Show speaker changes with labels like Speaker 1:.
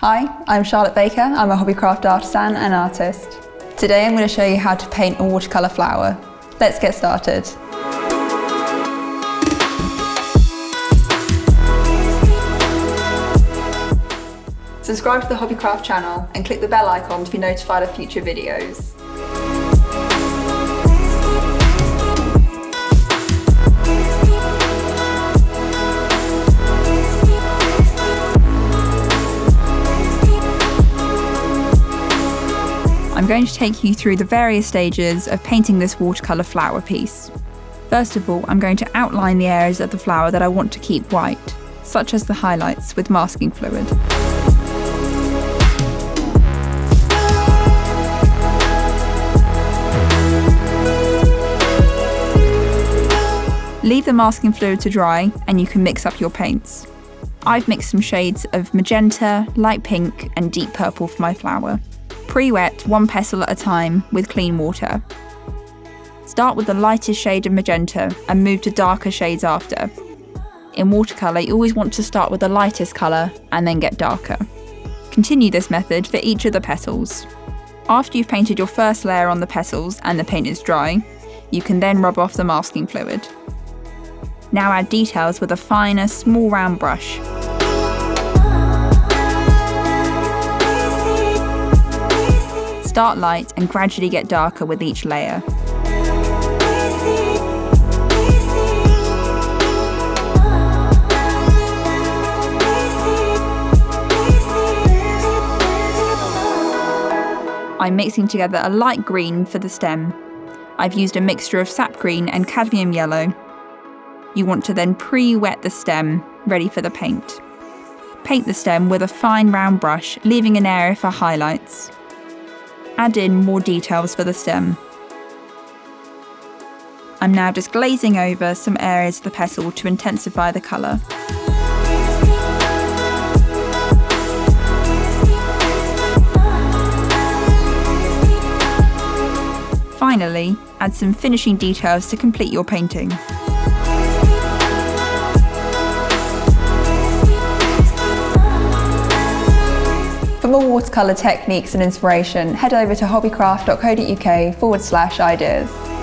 Speaker 1: Hi, I'm Charlotte Baker. I'm a Hobbycraft artisan and artist. Today I'm going to show you how to paint a watercolour flower. Let's get started. Subscribe to the Hobbycraft channel and click the bell icon to be notified of future videos. I'm going to take you through the various stages of painting this watercolour flower piece. First of all, I'm going to outline the areas of the flower that I want to keep white, such as the highlights with masking fluid. Leave the masking fluid to dry and you can mix up your paints. I've mixed some shades of magenta, light pink and deep purple for my flower. Pre-wet one petal at a time with clean water. Start with the lightest shade of magenta and move to darker shades after. In watercolour, you always want to start with the lightest colour and then get darker. Continue this method for each of the petals. After you've painted your first layer on the petals and the paint is dry, you can then rub off the masking fluid. Now add details with a finer, small round brush. Start light and gradually get darker with each layer. I'm mixing together a light green for the stem. I've used a mixture of sap green and cadmium yellow. You want to then pre-wet the stem, ready for the paint. Paint the stem with a fine round brush, leaving an area for highlights. Add in more details for the stem. I'm now just glazing over some areas of the petal to intensify the colour. Finally, add some finishing details to complete your painting. For more watercolour techniques and inspiration, head over to hobbycraft.co.uk/ideas.